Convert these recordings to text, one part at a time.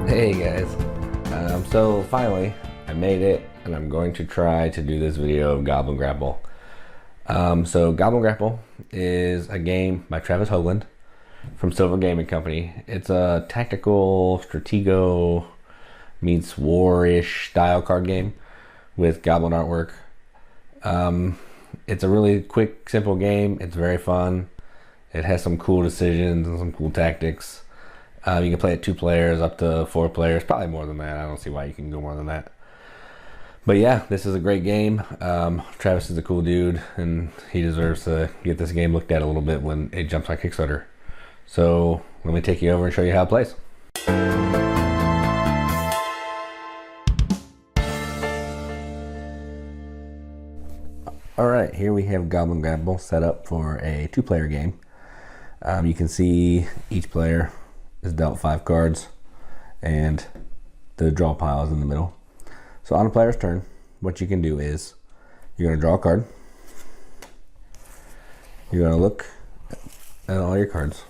Hey guys, so finally I made it and I'm going to try to do this video of Goblin Grapple. So Goblin Grapple is a game by Travis Hoagland from Silver Gaming Company. It's a tactical Stratego meets war-ish style card game with Goblin artwork. It's a really quick, simple game. It's very fun. It has some cool decisions and some cool tactics. You can play it 2 players, up to 4 players, probably more than that. I don't see why you can go more than that. But yeah, this is a great game. Travis is a cool dude, and he deserves to get this game looked at a little bit when it jumps on Kickstarter. So let me take you over and show you how it plays. Alright, here we have Goblin Grapple set up for a 2-player game. You can see each player is dealt 5 cards and the draw pile is in the middle. So on a player's turn, what you can do is you're going to draw a card. You're going to look at all your cards.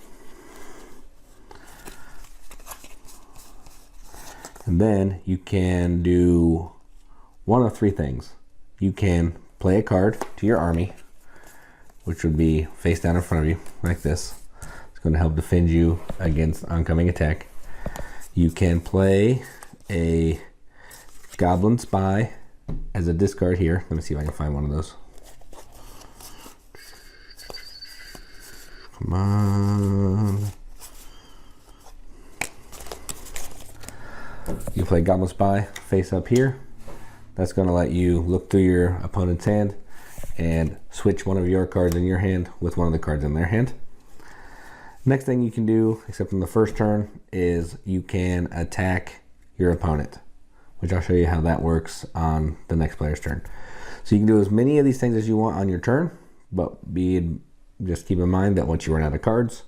And then you can do one of 3 things. You can play a card to your army, which would be face down in front of you like this. Going to help defend you against oncoming attack. You can play a Goblin Spy as a discard here. Let me see if I can find one of those. Come on. You play Goblin Spy face up here. That's going to let you look through your opponent's hand and switch one of your cards in your hand with one of the cards in their hand. Next thing you can do, except on the first turn, is you can attack your opponent, which I'll show you how that works on the next player's turn. So you can do as many of these things as you want on your turn, but just keep in mind that once you run out of cards,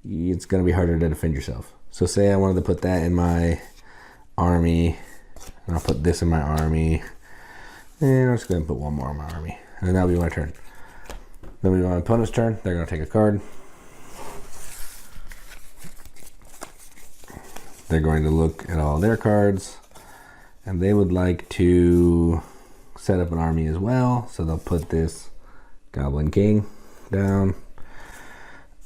it's going to be harder to defend yourself. So say I wanted to put that in my army, and I'll put this in my army, and I'm just going to put one more in my army, and then that'll be my turn. Then we go on my opponent's turn. They're going to take a card. They're going to look at all their cards, and they would like to set up an army as well. So they'll put this Goblin King down.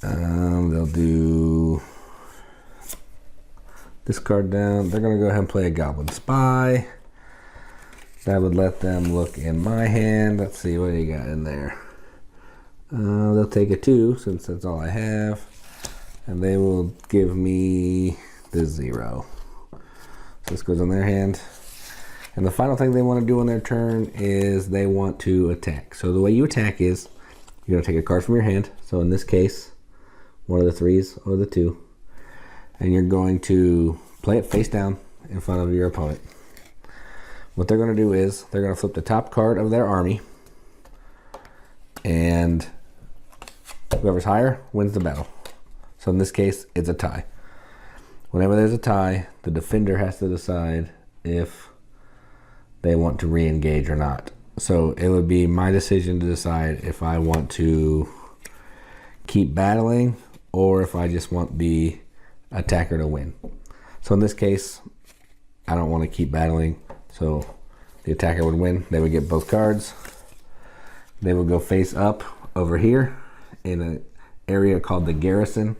They'll do this card down. They're going to go ahead and play a Goblin Spy. That would let them look in my hand. Let's see, what do you got in there? They'll take a 2 since that's all I have, and they will give me this 0. So this goes on their hand. And the final thing they want to do on their turn is they want to attack. So the way you attack is you're going to take a card from your hand. So in this case, one of the 3s or the 2. And you're going to play it face down in front of your opponent. What they're going to do is they're going to flip the top card of their army, and whoever's higher wins the battle. So in this case, it's a tie. Whenever there's a tie, the defender has to decide if they want to re-engage or not. So it would be my decision to decide if I want to keep battling or if I just want the attacker to win. So in this case, I don't want to keep battling, so the attacker would win. They would get both cards. They would go face up over here in an area called the garrison,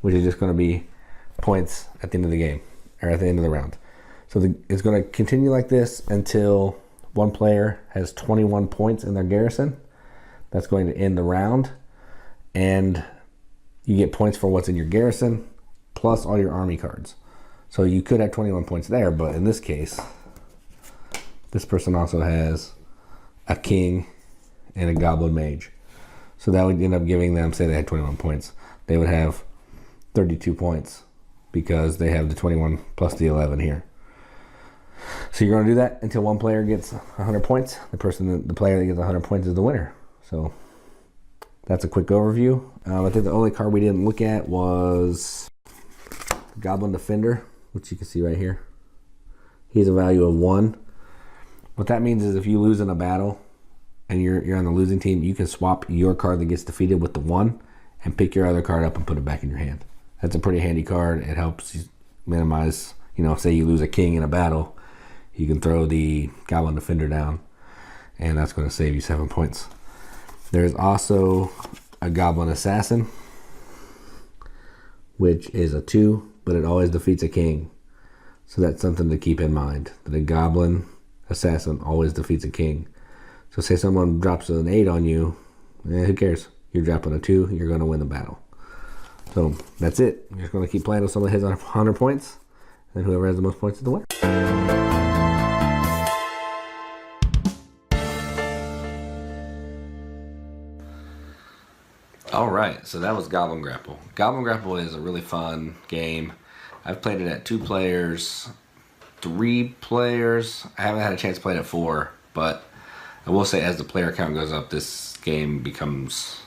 which is just going to be points at the end of the game, or at the end of the round. So it's going to continue like this until one player has 21 points in their garrison. That's going to end the round, and you get points for what's in your garrison plus all your army cards. So you could have 21 points there, but in this case, this person also has a king and a goblin mage. So that would end up giving them, say they had 21 points, they would have 32 points because they have the 21 plus the 11 here. So you're going to do that until one player gets 100 points. The player that gets 100 points is the winner. So that's a quick overview. I think the only card we didn't look at was Goblin Defender, which you can see right here. He has a value of 1. What that means is if you lose in a battle and you're on the losing team, you can swap your card that gets defeated with the 1 and pick your other card up and put it back in your hand. That's a pretty handy card. It helps minimize, say you lose a king in a battle, you can throw the Goblin Defender down, and that's going to save you 7 points. There's also a Goblin Assassin, which is a 2, but it always defeats a king. So that's something to keep in mind, that a Goblin Assassin always defeats a king. So say someone drops an 8 on you, who cares? You're dropping a 2, you're going to win the battle. So that's it. You're just going to keep playing with someone that hits 100 points, and whoever has the most points is the winner. Alright, so that was Goblin Grapple. Goblin Grapple is a really fun game. I've played it at 2 players, 3 players. I haven't had a chance to play it at 4, but I will say as the player count goes up, this game becomes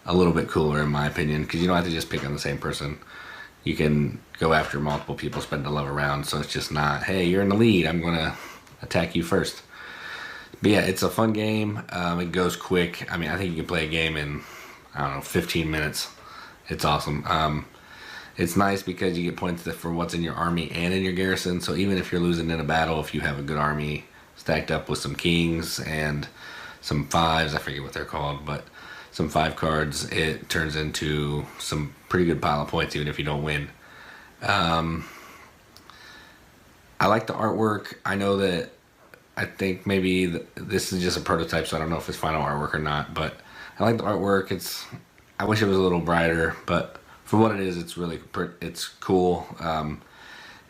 a little bit cooler in my opinion, because you don't have to just pick on the same person. You can go after multiple people, spend a level round, so it's just not, hey, you're in the lead, I'm going to attack you first. But yeah, it's a fun game. It goes quick. I mean, I think you can play a game in, 15 minutes. It's awesome. It's nice because you get points for what's in your army and in your garrison, so even if you're losing in a battle, if you have a good army stacked up with some kings and some 5s, I forget what they're called, but some 5 cards, it turns into some pretty good pile of points even if you don't win. I like the artwork. I know that I think maybe this is just a prototype, so I don't know if it's final artwork or not, but I like the artwork. I wish it was a little brighter, but for what it is, it's cool.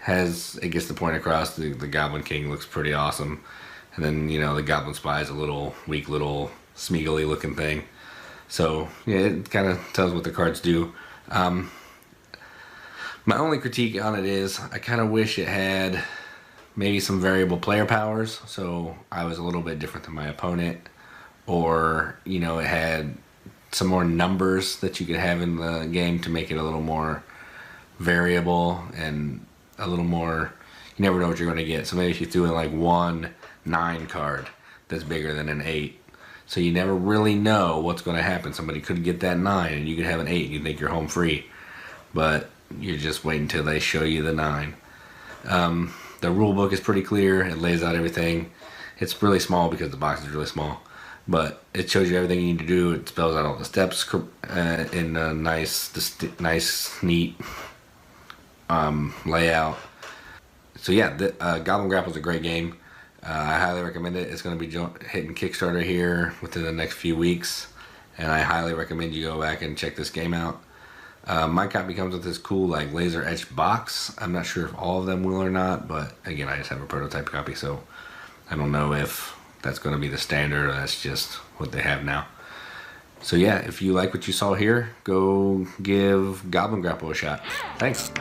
It gets the point across. The Goblin King looks pretty awesome, and then the Goblin Spy is a little weak, little Smeagol-y looking thing. So yeah, it kind of tells what the cards do. My only critique on it is I kind of wish it had maybe some variable player powers, so I was a little bit different than my opponent, or it had some more numbers that you could have in the game to make it a little more variable and a little more, you never know what you're going to get. So maybe if you threw in like 1 9 card that's bigger than an 8, so you never really know what's going to happen. Somebody could get that 9 and you could have an 8 and you think you're home free, but you're just waiting until they show you the 9. The rule book is pretty clear. It lays out everything. It's really small because the box is really small, but it shows you everything you need to do. It spells out all the steps in a nice, neat layout. So yeah, Goblin Grapple is a great game. I highly recommend it. It's going to be hitting Kickstarter here within the next few weeks, and I highly recommend you go back and check this game out. My copy comes with this cool like laser etched box. I'm not sure if all of them will or not, but again, I just have a prototype copy, so I don't know if that's going to be the standard or that's just what they have now. So yeah, if you like what you saw here, go give Goblin Grapple a shot. Thanks.